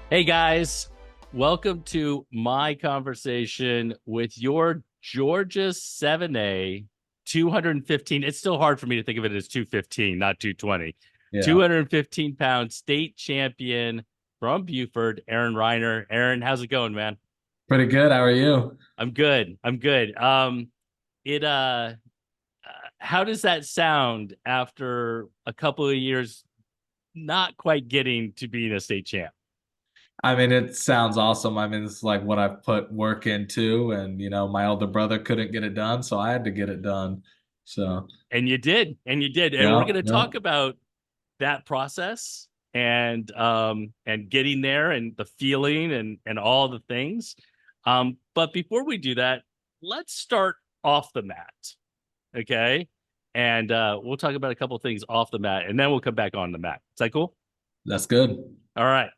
Hey guys, welcome to my conversation with your Georgia 7A 215. It's still hard for me to think of it as 215, not 220. Yeah, 215-pound state champion from Buford, Aaron Riner. Aaron, how's it going, man? pretty good. How are you? I'm good. I'm good. It how does that sound after a couple of years not quite getting to being a state champ? I mean, it sounds awesome. I mean, it's like what I've put work into, and my older brother couldn't get it done, so I had to get it done. So, And you did, and you did. And we're yeah, going to yeah. talk about that process and getting there and the feeling and all the things. But before we do that, let's start off the mat, okay? And we'll talk about a couple of things off the mat, and then we'll come back on the mat. Is that cool? That's good. All right,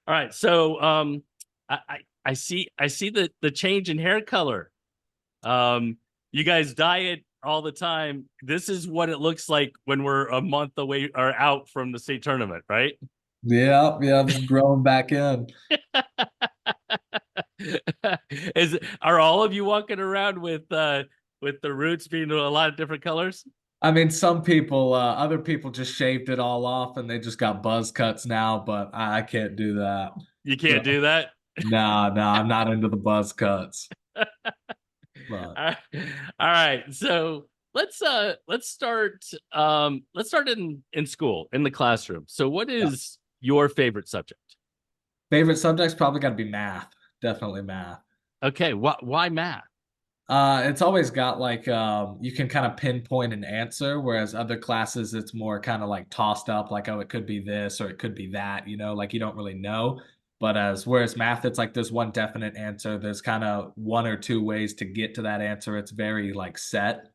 all right. So I see the change in hair color. You guys dye it all the time. This is what it looks like when we're a month away or out from the state tournament, right? Yeah, yeah, I'm growing back in. Is are all of you walking around with the roots being a lot of different colors? I mean, some people, other people just shaved it all off and they just got buzz cuts now, but I can't do that. You So, can't do that. no, I'm not into the buzz cuts. But All right. So let's start in school, in the classroom. So what yeah. is your favorite subject? Favorite subject's probably got to be math. Definitely math. Okay, why math? It's always got like you can kind of pinpoint an answer, whereas other classes it's more kind of like tossed up, like oh, it could be this or it could be that, like you don't really know. But as whereas math, it's like there's one definite answer. There's kind of one or two ways to get to that answer. It's very like set.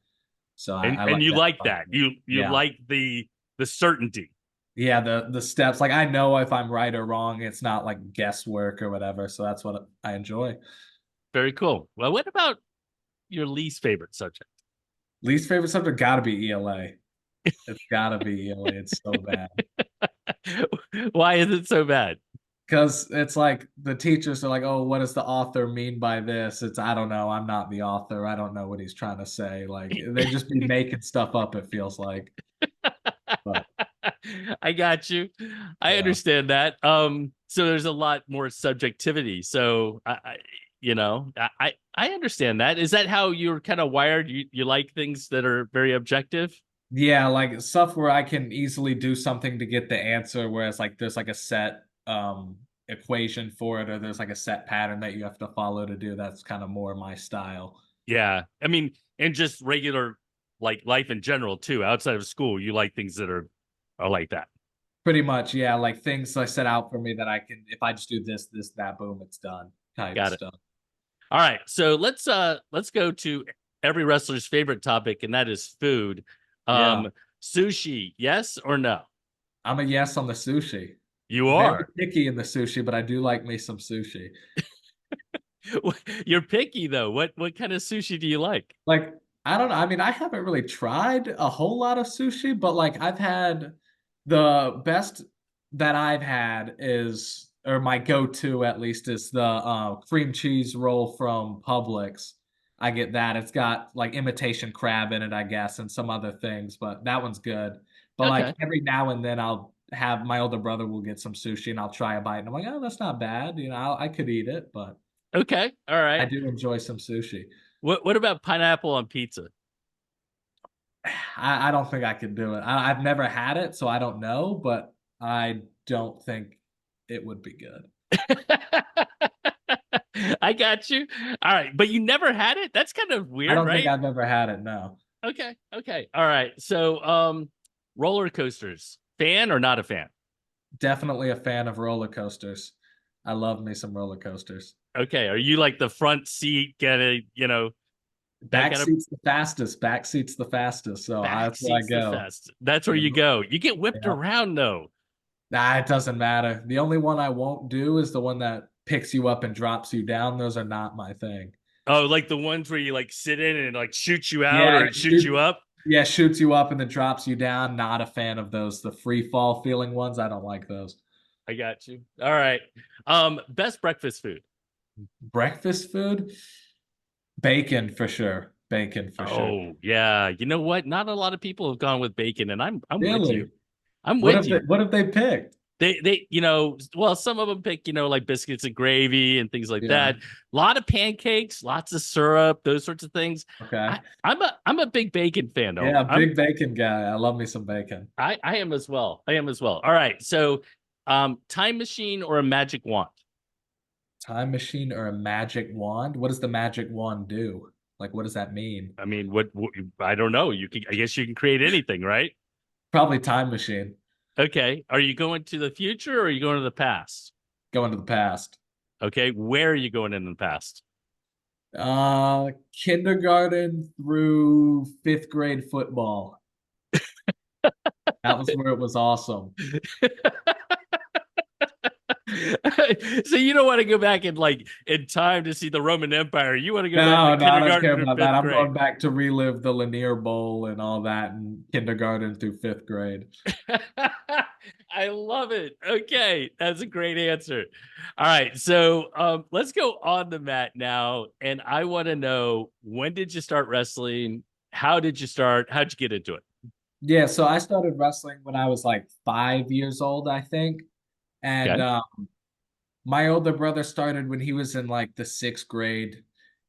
So I And like you that like part that. of it. You Yeah. like the certainty. Yeah, the steps. Like I know if I'm right or wrong. It's not like guesswork or whatever. So that's what I enjoy. Very cool. Well, what about your least favorite subject? Least favorite subject gotta be ELA. It's gotta be ELA. It's so bad. Why is it so bad? Because it's like the teachers are like, oh, what does the author mean by this? It's, I don't know. I'm not the author. I don't know what he's trying to say. Like, they just be making stuff up, it feels like. But I got you. I yeah. understand that. So there's a lot more subjectivity. So I understand that. Is that how you're kind of wired? You like things that are very objective? Yeah, like stuff where I can easily do something to get the answer, whereas like there's like a set equation for it, or there's like a set pattern that you have to follow to do. That's kind of more my style. Yeah. I mean, and just regular like life in general too, outside of school, you like things that are like that. Pretty much, yeah. Like things I set out for me that I can, if I just do this, that, boom, it's done type Got it. stuff. All right. So let's go to every wrestler's favorite topic, and that is food. Yeah. Sushi, yes or no? I'm a yes on the sushi. You Very are. picky in the sushi, but I do like me some sushi. You're picky though. What kind of sushi do you like? Like, I don't know. I mean, I haven't really tried a whole lot of sushi, but like I've had the best that I've had is, or my go-to at least, is the cream cheese roll from Publix. I get that. It's got like imitation crab in it, I guess, and some other things, but that one's good. But like Okay. every now and then I'll have my older brother will get some sushi and I'll try a bite and I'm like, oh, that's not bad. I could eat it, but Okay. All I right. do enjoy some sushi. What about pineapple on pizza? I don't think I could do it. I've never had it, so I don't know, but I don't think it would be good. I got you. All right, but you never had it? That's kind of I weird, don't think right? I've ever had it, no. Okay. Okay. All right. So, roller coasters, fan or not a fan? Definitely a fan of roller coasters. I love me some roller coasters. Okay. Are you like the front seat, that Back kind of seat's the fastest. Back seat's the fastest. So back that's where I seat's the go. fast? That's where Yeah. you go. You get whipped Yeah. around though. Nah, it doesn't matter. The only one I won't do is the one that picks you up and drops you down. Those are not my thing. Oh, like the ones where you like sit in and like shoots you out Yeah, or it shoots you up. shoots you up and then drops you down. Not a fan of those. The free fall feeling ones, I don't like those. I got you. All right. Best breakfast food. Breakfast food, bacon for sure. Bacon for sure. Oh, yeah. You know what? Not a lot of people have gone with bacon, and I'm with you. Really? I'm with you. What have they picked? Well, some of them pick, like biscuits and gravy and things like Yeah. that. A lot of pancakes, lots of syrup, those sorts of things. Okay. I'm a big bacon fan though. Yeah, big bacon guy. I love me some bacon. I am as well. I am as well. All right. So, time machine or a magic wand? Time machine or a magic wand? What does the magic wand do? Like, what does that mean? I mean, what I don't know. I guess you can create anything, right? Probably time machine. Okay. Are you going to the future or are you going to the past? Going to the past. Okay. Where are you going in the past? Kindergarten through fifth grade football. That was where it was awesome. So you don't want to go back in time to see the Roman Empire. You want to go back to No, I don't kindergarten care through about that. fifth I'm grade. going back to relive the Lanier Bowl and all that in kindergarten through fifth grade. I love it. Okay, that's a great answer. All right, so let's go on the mat now, and I want to know, when did you start wrestling? How did you start? How'd you get into it? Yeah, so I started wrestling when I was like 5 years old, I think. And Okay. my older brother started when he was in like the sixth grade,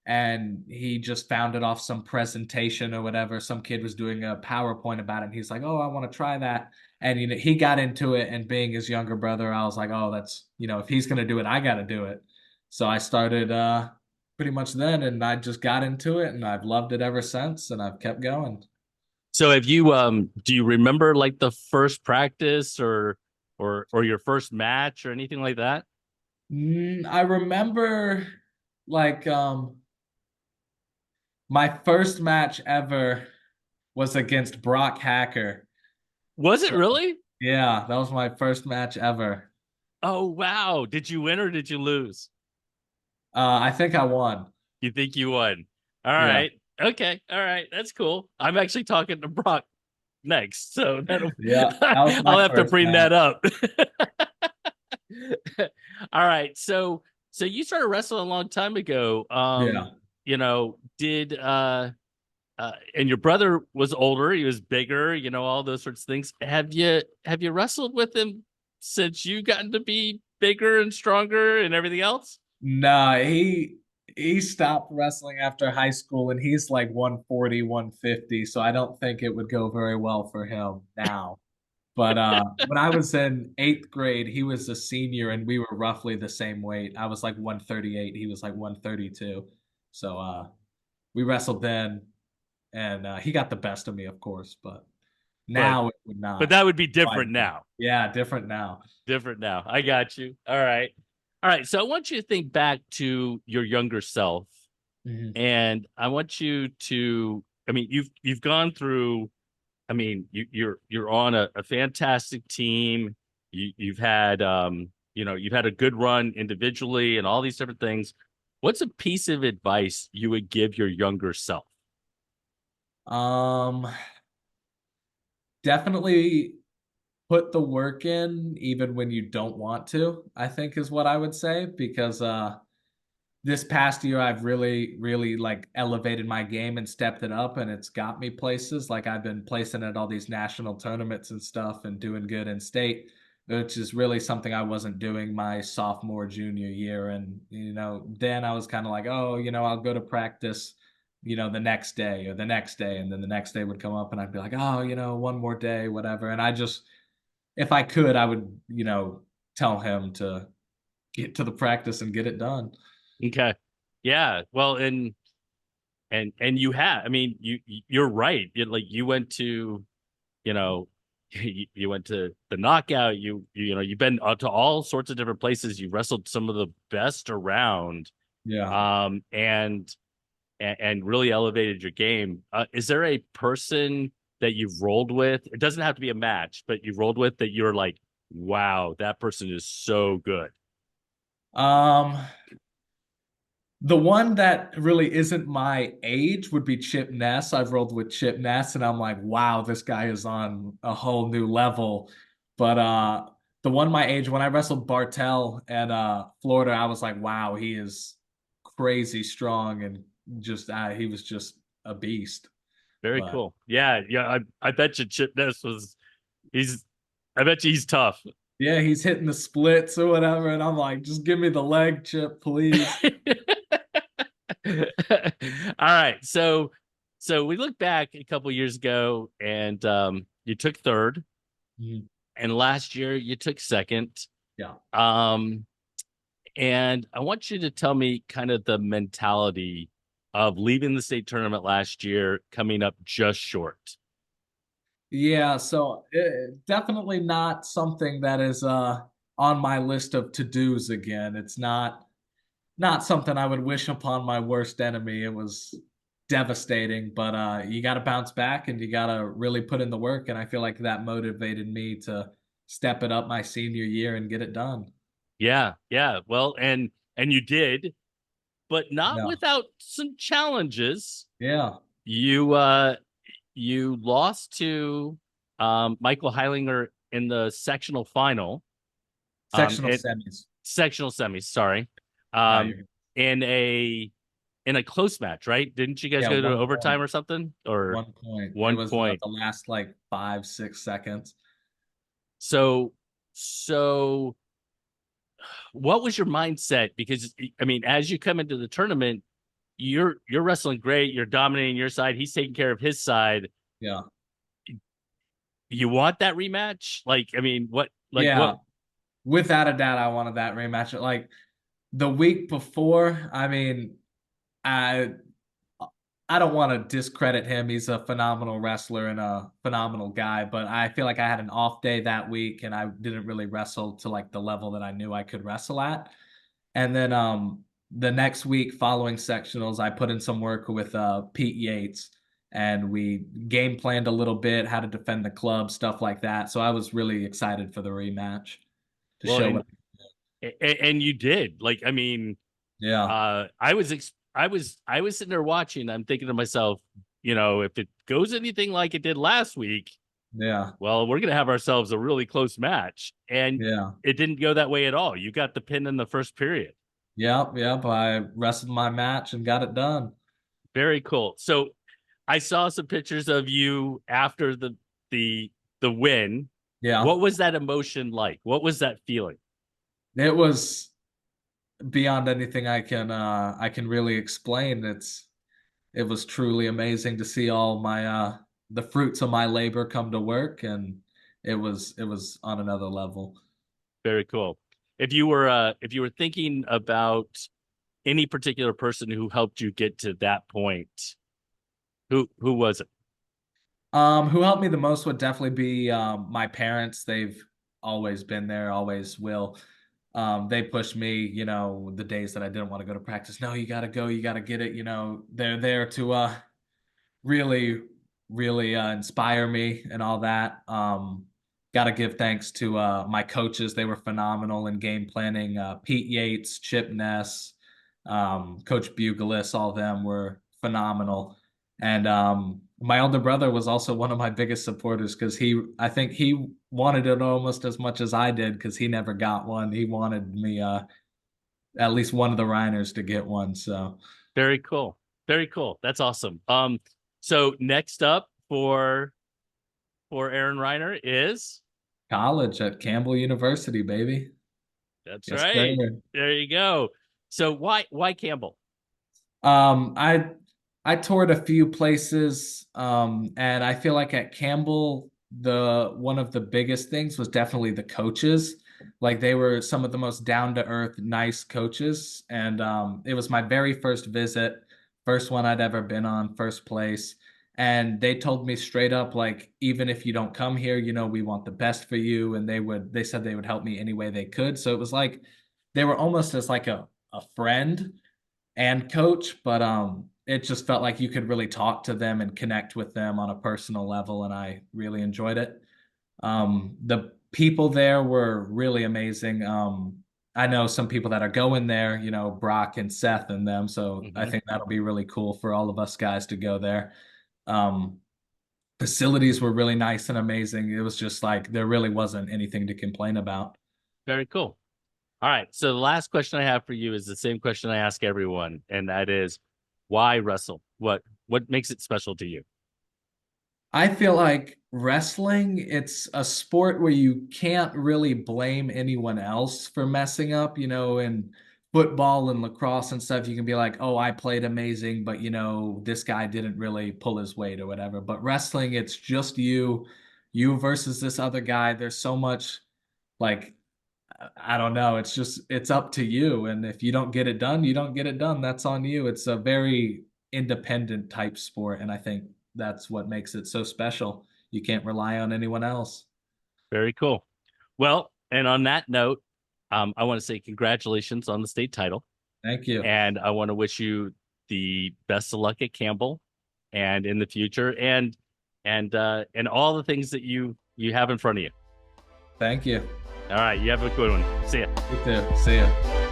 and he just found it off some presentation or whatever. Some kid was doing a PowerPoint about it, and he's like, "Oh, I want to try that." And he got into it, and being his younger brother, I was like, "Oh, that's if he's gonna do it, I got to do it." So I started pretty much then, and I just got into it, and I've loved it ever since, and I've kept going. So do you remember like the first practice or your first match or anything like that? I remember like my first match ever was against Brock Hacker. Was it So really? yeah, that was my first match ever. Oh wow. Did you win or did you lose? I think I won. You think you won. All Yeah. right. Okay. All right. That's cool. I'm actually talking to Brock next, so that'll Yeah, that was my I'll have to first bring that match. up. All right. So you started wrestling a long time ago. Yeah. Did and your brother was older, he was bigger, all those sorts of things. Have you wrestled with him since you gotten to be bigger and stronger and everything else? Nah, he stopped wrestling after high school and he's like 140, 150, so I don't think it would go very well for him now. But when I was in eighth grade, he was a senior and we were roughly the same weight. I was like 138, he was like 132. So we wrestled then, and he got the best of me, of course, but But now it would but not. that would be Quite. different now. Yeah, different now. Different now. I got you. All right. All right. So I want you to think back to your younger self, Mhm. and I want you to, I mean, you've gone through, I mean, you're on a fantastic team. You've had a good run individually and all these different things. What's a piece of advice you would give your younger self? Um, Definitely put the work in even when you don't want to, I think is what I would say, because this past year I've really like elevated my game and stepped it up, and it's got me places. Like I've been placing at all these national tournaments and stuff and doing good in state, which is really something I wasn't doing my sophomore junior year. And then I was kind of like, oh, I'll go to practice the next day or the next day, and then the next day would come up and I'd be like, oh, one more day, whatever. And I just, if I could, I would tell him to get to the practice and get it done. Okay. Yeah. Well, and you have, I mean, you're right. You went to, you know, you went to the knockout. You've been to all sorts of different places. You wrestled some of the best around, Yeah. um, and and really elevated your game. Is there a person that you've rolled with? It doesn't have to be a match, but you've rolled with that you're like, wow, that person is so good. Um, the one that really isn't my age would be Chip Ness. I've rolled with Chip Ness, and I'm like, wow, this guy is on a whole new level. But the one my age when I wrestled Bartel at Florida, I was like, wow, he is crazy strong and just he was just a beast. Very But cool. Yeah, yeah. I bet you Chip Ness was he's I bet you he's tough. yeah, he's hitting the splits or whatever, and I'm like, just give me the leg chip, please. All right. So we look back a couple years ago and you took third Mhm. and last year you took second. Yeah. Um and I want you to tell me kind of the mentality of leaving the state tournament last year, coming up just short. Yeah, so definitely not something that is on my list of to-dos again. It's not something I would wish upon my worst enemy. It was devastating, but you got to bounce back and you got to really put in the work, and I feel like that motivated me to step it up my senior year and get it done. Yeah, yeah. Well, and you did, but not Yeah. without some challenges. Yeah. You you lost to Michael Heilinger in the sectional final. Sectional It semis. sectional semis, sorry. No, Um you're in a close match, right? Didn't you guys yeah, go to one overtime point. or something? Or 1 point. It one was point? the last like 5, 6 seconds. So so what was your mindset? Because I mean, as you come into the tournament, you're wrestling great, you're dominating your side, he's taking care of his side. Yeah. You want that rematch? Like, I mean, what Yeah. Without a doubt, I wanted that rematch. Like the week before, I mean, I I don't want to discredit him. He's a phenomenal wrestler and a phenomenal guy, but I feel like I had an off day that week and I didn't really wrestle to like the level that I knew I could wrestle at. And then the next week following sectionals, I put in some work with Pete Yates and we game planned a little bit, how to defend the club, stuff like that. So I was really excited for the rematch to well show and what. and you did. Like, I mean, Yeah. I was sitting there watching, I'm thinking to myself, if it goes anything like it did last week, Yeah. well, we're gonna have ourselves a really close match. And Yeah. it didn't go that way at all. You got the pin in the first period. Yep. Yep. I wrestled my match and got it done. Very cool. So I saw some pictures of you after the the win. Yeah. What was that emotion like? What was that feeling? It was beyond anything I can really explain. It was truly amazing to see all my the fruits of my labor come to work, and it was on another level. Very cool. If you were thinking about any particular person who helped you get to that point, who was it? Who helped me the most would definitely be my parents. They've always been there, always will. They pushed me, the days that I didn't want to go to practice. No, you gotta go, you gotta get it. They're there to really, really inspire me and all that. Got to give thanks to my coaches. They were phenomenal in game planning. Pete Yates, Chip Ness, Coach Bugalis, all of them were phenomenal. And my older brother was also one of my biggest supporters because I think he wanted it almost as much as I did because he never got one. He wanted me, at least one of the Rhiners to get one. So Very cool. Very cool. That's awesome. So next up for Aaron Reiner is college at Campbell University, baby. that's Yes, sir. right. There you go. So why Campbell? Um, I I toured a few places, and I feel like at Campbell, the one of the biggest things was definitely the coaches. Like they were some of the most down to earth, nice coaches, and it was my very first visit, first one I'd ever been on, first place. And they told me straight up, like, even if you don't come here, we want the best for you. And they said they would help me any way they could. So it was like they were almost as like a friend and coach, but it just felt like you could really talk to them and connect with them on a personal level, and I really enjoyed it. The people there were really amazing. I know some people that are going there, Brock and Seth and them, so I Hmm. think that'll be really cool for all of us guys to go there. Um, facilities were really nice and amazing. It was just like there really wasn't anything to complain about. Very cool. All right. So the last question I have for you is the same question I ask everyone, and that is, why wrestle? What makes it special to you? I feel like wrestling, it's a sport where you can't really blame anyone else for messing up, in football and lacrosse and stuff, you can be like, "Oh, I played amazing, but this guy didn't really pull his weight or whatever." But wrestling, it's just you versus this other guy. There's so much like I don't know. It's up to you. And if you don't get it done, you don't get it done. That's on you. It's a very independent type sport. And I think that's what makes it so special. You can't rely on anyone else. Very cool. Well, and on that note, I want to say congratulations on the state title, Thank you. and I want to wish you the best of luck at Campbell and in the future, and all the things that you have in front of you. Thank you. All right, you have a good one. See ya. You too. See ya.